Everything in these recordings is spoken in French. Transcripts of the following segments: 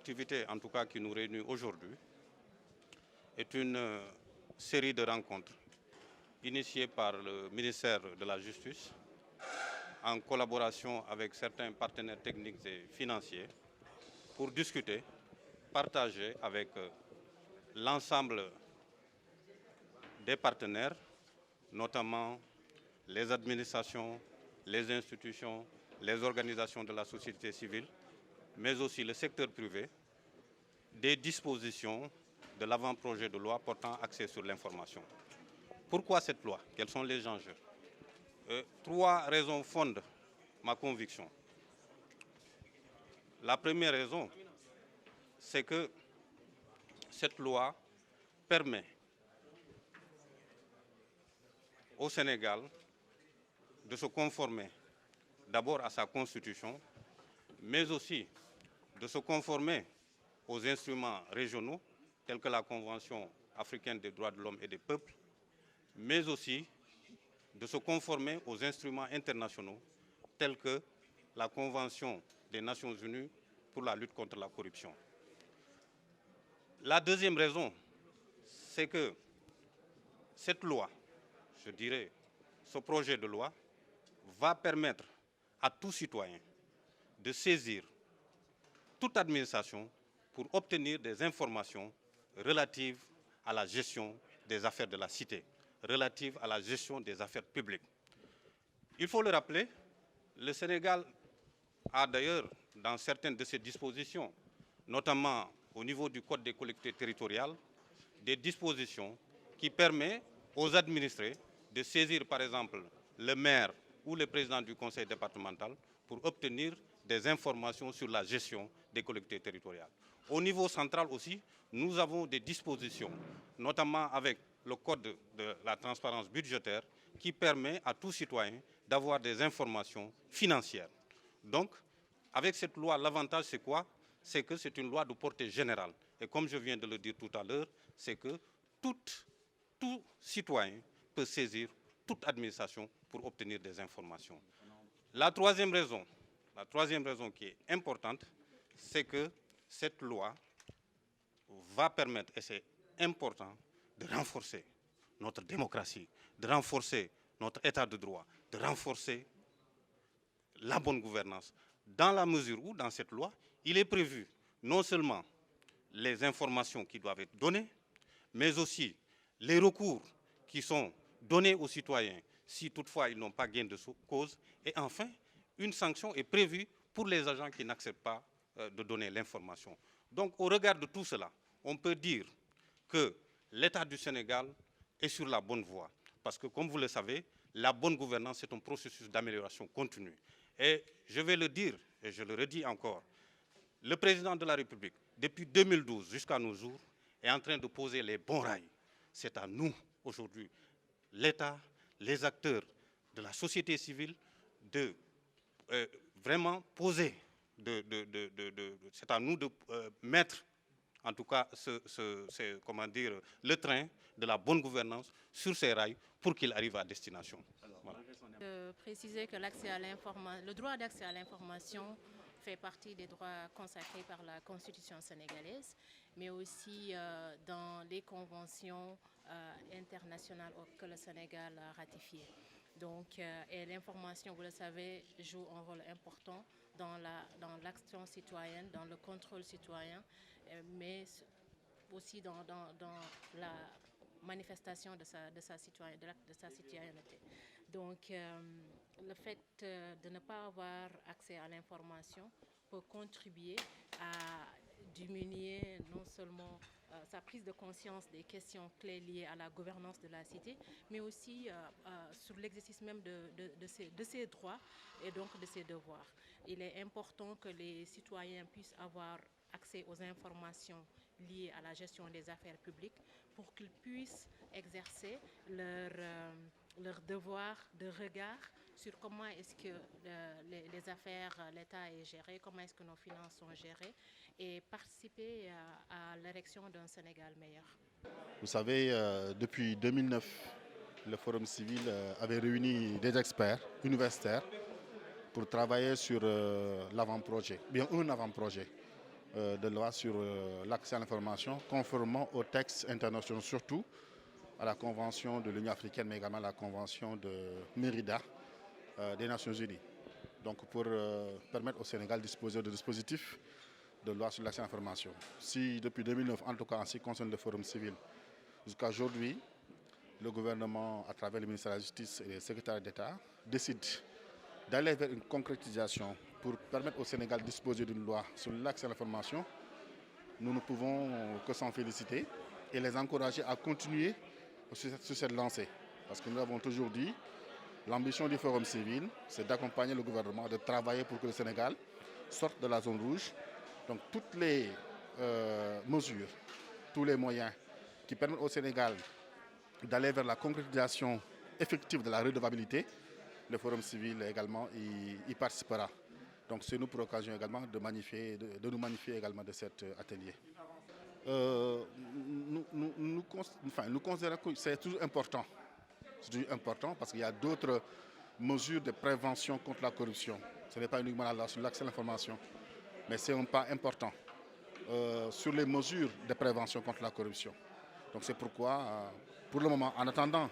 l'activité en tout cas qui nous réunit aujourd'hui est une série de rencontres initiées par le ministère de la Justice en collaboration avec certains partenaires techniques et financiers pour discuter, partager avec l'ensemble des partenaires, notamment les administrations, les institutions, les organisations de la société civile, mais aussi le secteur privé, des dispositions de l'avant-projet de loi portant accès sur l'information. Pourquoi cette loi? Quels sont les enjeux? Trois raisons fondent ma conviction. La première raison, c'est que cette loi permet au Sénégal de se conformer d'abord à sa constitution, mais aussi de se conformer aux instruments régionaux tels que la Convention africaine des droits de l'homme et des peuples, mais aussi de se conformer aux instruments internationaux tels que la Convention des Nations Unies pour la lutte contre la corruption. La deuxième raison, c'est que cette loi, je dirais, ce projet de loi, va permettre à tout citoyen de saisir toute administration pour obtenir des informations relatives à la gestion des affaires de la cité, relatives à la gestion des affaires publiques. Il faut le rappeler, le Sénégal a d'ailleurs, dans certaines de ses dispositions, notamment au niveau du Code des collectivités territoriales, des dispositions qui permettent aux administrés de saisir, par exemple, le maire ou le président du conseil départemental pour obtenir des informations sur la gestion des collectivités territoriales. Au niveau central aussi, nous avons des dispositions, notamment avec le Code de la transparence budgétaire, qui permet à tout citoyen d'avoir des informations financières. Donc, avec cette loi, l'avantage c'est quoi? C'est que c'est une loi de portée générale. Et comme je viens de le dire tout à l'heure, c'est que tout citoyen peut saisir toute administration pour obtenir des informations. La troisième raison qui est importante, c'est que cette loi va permettre, et c'est important, de renforcer notre démocratie, de renforcer notre état de droit, de renforcer la bonne gouvernance, dans la mesure où, dans cette loi, il est prévu non seulement les informations qui doivent être données, mais aussi les recours qui sont donnés aux citoyens si toutefois ils n'ont pas gain de cause. Et enfin, une sanction est prévue pour les agents qui n'acceptent pas de donner l'information. Donc, au regard de tout cela, on peut dire que l'État du Sénégal est sur la bonne voie. Parce que, comme vous le savez, la bonne gouvernance est un processus d'amélioration continue. Et je vais le dire, et je le redis encore, le président de la République, depuis 2012 jusqu'à nos jours, est en train de poser les bons rails. C'est à nous, aujourd'hui, l'État, les acteurs de la société civile, de vraiment poser, c'est à nous de mettre, en tout cas, le train de la bonne gouvernance sur ces rails pour qu'il arrive à destination. Voilà. Préciser que le droit d'accès à l'information fait partie des droits consacrés par la Constitution sénégalaise, mais aussi dans les conventions internationales que le Sénégal a ratifiées. Donc, et l'information, vous le savez, joue un rôle important dans l'action citoyenne, dans le contrôle citoyen, mais aussi dans la manifestation de sa citoyenneté. Donc, le fait de ne pas avoir accès à l'information peut contribuer à diminuer non seulement sa prise de conscience des questions clés liées à la gouvernance de la cité, mais aussi sur l'exercice même de ses droits et donc de ses devoirs. Il est important que les citoyens puissent avoir accès aux informations liées à la gestion des affaires publiques pour qu'ils puissent exercer leur devoir de regard sur comment est-ce que les affaires, l'État est géré, comment est-ce que nos finances sont gérées et participer à l'érection d'un Sénégal meilleur. Vous savez, depuis 2009, le Forum civil avait réuni des experts universitaires pour travailler sur l'avant-projet, bien un avant-projet de loi sur l'accès à l'information, conformément aux textes internationaux, surtout à la Convention de l'Union africaine, mais également à la Convention de Mérida des Nations Unies. Donc pour permettre au Sénégal de disposer de dispositifs de loi sur l'accès à l'information. Si depuis 2009, en tout cas en ce qui concerne le Forum civil, jusqu'à aujourd'hui, le gouvernement, à travers le ministère de la Justice et le secrétaire d'État, décide d'aller vers une concrétisation pour permettre au Sénégal de disposer d'une loi sur l'accès à l'information, nous ne pouvons que s'en féliciter et les encourager à continuer sur cette lancée. Parce que nous avons toujours dit, l'ambition du Forum civil, c'est d'accompagner le gouvernement, de travailler pour que le Sénégal sorte de la zone rouge. Donc toutes les mesures, tous les moyens qui permettent au Sénégal d'aller vers la concrétisation effective de la redevabilité, le Forum civil également y participera. Donc c'est nous pour l'occasion également de nous magnifier également de cet atelier. Nous considérons que c'est toujours important. C'est toujours important parce qu'il y a d'autres mesures de prévention contre la corruption. Ce n'est pas uniquement sur l'accès à l'information, mais c'est un pas important sur les mesures de prévention contre la corruption. Donc c'est pourquoi, pour le moment, en attendant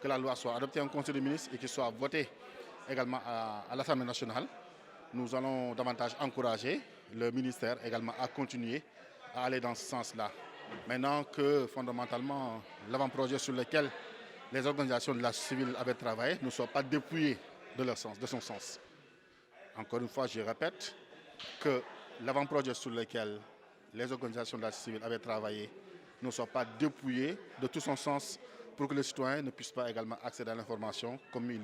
que la loi soit adoptée en Conseil des ministres et qu'elle soit votée également à l'Assemblée nationale, nous allons davantage encourager le ministère également à continuer à aller dans ce sens-là. Maintenant que fondamentalement l'avant-projet sur lequel les organisations de la société civile avaient travaillé ne soit pas dépouillé de son sens. Encore une fois, je répète que l'avant-projet sur lequel les organisations de la société civile avaient travaillé ne soit pas dépouillé de tout son sens pour que les citoyens ne puissent pas également accéder à l'information comme il